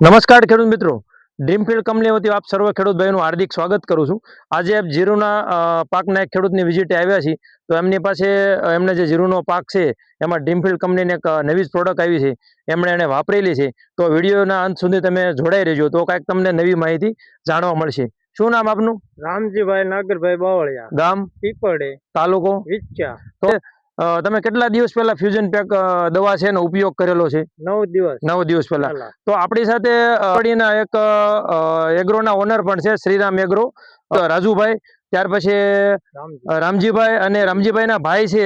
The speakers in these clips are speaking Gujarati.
નમસ્કાર ખેડૂત મિત્રો, ડ્રીમફિલ્ડ કંપની વતી આપ સર્વ ખેડૂત ભાઈનું હાર્દિક સ્વાગત કરું છું. આજે આપ જીરુના પાકના એક ખેડૂતની વિઝિટે આવ્યા છીએ. તો એમની પાસે એમને જે જીરુનો પાક છે એમાં ડ્રીમફિલ્ડ કંપનીની એક નવી જ પ્રોડક્ટ આવી છે, એમણે એને વાપરેલી છે. તો વિડીયોના અંત સુધી તમે જોડાઈ રહેજો, તો કાંઈક તમને નવી માહિતી જાણવા મળશે. શું નામ આપનું? રામજીભાઈ નાગરભાઈ બાવળિયા, ગામ? પીપળે, તાલુકો? વિચ્છા. તો તમે કેટલા દિવસ પહેલા ફ્યુઝન પેક દવા છે એનો ઉપયોગ કરેલો છે? 9 દિવસ 9 દિવસ પહેલા. તો આપણી સાથે એક એગ્રોના ઓનર પણ છે, શ્રીરામ એગ્રો, રાજુભાઈ. ત્યાર પછી રામજીભાઈ અને રામજીભાઈના ભાઈ છે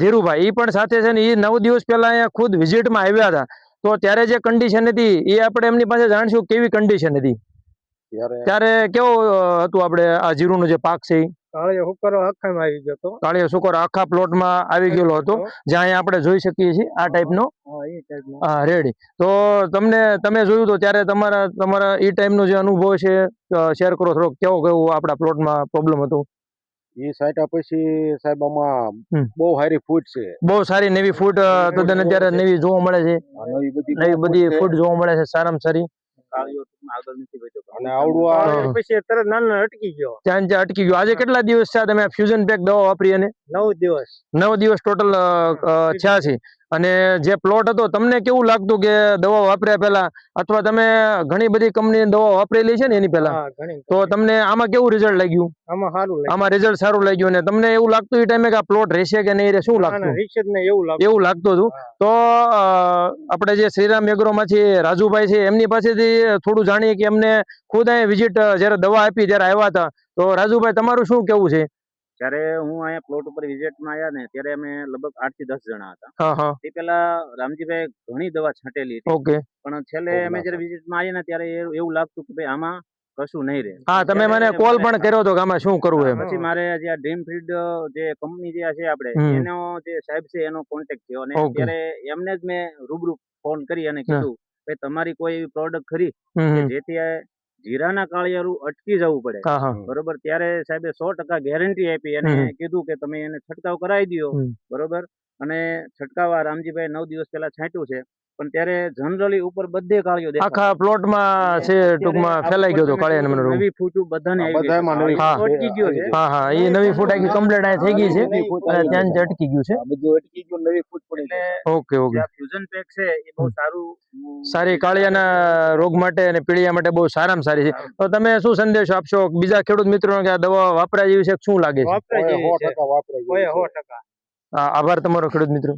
ધીરુભાઈ, એ પણ સાથે છે ને. એ 9 દિવસ પહેલા અહીંયા ખુદ વિઝિટમાં આવ્યા હતા. તો ત્યારે જે કન્ડિશન હતી એ આપણે એમની પાસે જાણશું કેવી કન્ડિશન હતી ત્યારે, કેવું હતું આપણે આ જીરુનો જે પાક છે. કાળિયો સુકરો આખામાં આવી ગયો હતો. કાળિયો સુકરો આખા પ્લોટમાં આવી ગયેલો હતો, જ્યાં અહીંયા આપણે જોઈ શકીએ છીએ આ ટાઈપનો. હા, રેડી. તો તમે જોયું તો ત્યારે તમારા એ ટાઈમનો જે અનુભવ છે શેર કરો થોડોક. કેવું આપણા પ્લોટમાં પ્રોબ્લેમ હતો એ સાઈટા પછી સાહેબ આમાં બહુ સારી ફૂટ છે, બહુ સારી નવી ફૂટ તદ્દન અત્યારે નવી જોવા મળે છે. નવી બધી ફૂટ જોવા મળે છે, સારામાં સારી. અને આવડું પછી તરત નાનો અટકી ગયો, ત્યાં અટકી ગયો. આજે કેટલા દિવસ થયા તમે ફ્યુઝન પેક દવા વાપરી? અને 9 દિવસ 9 દિવસ ટોટલ થયા છે. અને જે પ્લોટ હતો તમને કેવું લાગતું કે દવા વાપર્યા પહેલા, અથવા તમે ઘણી બધી કંપનીની દવા વાપરેલી છે ને એની પહેલા, તો તમને આમાં કેવું રિઝલ્ટ લાગ્યું? આમાં રિઝલ્ટ સારું લાગ્યું. અને તમને એવું લાગતું એ ટાઈમે કે આ પ્લોટ રહેશે કે નહીં રહે? શું લાગતું? એવું લાગતું હતું. તો આપણે જે શ્રીરામ એગ્રોમાંથી રાજુભાઈ છે એમની પાસેથી થોડું જાણીએ કે એમને ખુદ અહીં વિઝિટ જ્યારે દવા આપી ત્યારે આવ્યા હતા. તો રાજુભાઈ, તમારું શું કેવું છે? જ્યારે હું અહીંયા પ્લોટ ઉપર વિઝિટમાં આવ્યા ને ત્યારે અમે લગભગ 8 થી 10 જણા હતા. હા હા. તે પહેલા રામજીભાઈ ઘણી દવા છાંટેલી હતી. ઓકે. પણ છેલ્લે અમે જ્યારે વિઝિટમાં આવ્યા ને ત્યારે એવું લાગતું કે ભાઈ આમાં કશું નહીં રહે. હા, તમે મને કોલ પણ કર્યો હતો કે આમાં શું કરવું એમ. પછી મારે જે આ ડ્રીમફિલ્ડ જે કંપની જે છે આપણે, એનો જે સાહેબ છે એનો કોન્ટેક્ટ થયો અને ત્યારે એમને જ મેં રૂબરૂ ફોન કરી અને કીધું કે તમારી કોઈ એવી પ્રોડક્ટ ખરી કે જેથી જીરાના કાળિયારું અટકી જવું પડે, બરોબર? ત્યારે સાહેબે 100% ગેરંટી આપી અને કીધું કે તમે એને છંટકાવ કરાવી દો, બરોબર? અને છંટકાવ રામજીભાઈ 9 દિવસ પહેલા છાંટ્યું છે, પણ ત્યારે જનરલી ઉપર બધે કાળિયો દેખાતો, આખા પ્લોટમાં છે ટૂંકમાં ફેલાઈ ગયો હતો કાળિયાનો રોગ. નવી ફૂટું બધાને આવી ગઈ, અટકી ગયો છે. હા હા, એ નવી ફૂટ આખી કમ્પ્લીટ આ થઈ ગઈ છે અને ત્યાં જ અટકી ગયું છે. બધું અટકી ગયું, નવી ફૂટ પડી. એટલે ઓકે ઓકે. આ ફ્યુઝન પેક છે એ બહુ સારું, સારી કાળિયાના રોગ માટે અને પીળિયા માટે બહુ સારામાં સારી છે. તો તમે શું સંદેશો આપશો બીજા ખેડૂત મિત્રોને કે આ દવા વાપરા જેવી છે? શું લાગે છે? વાપરે 100% વાપરે. આભાર તમારો ખેડૂત મિત્રો.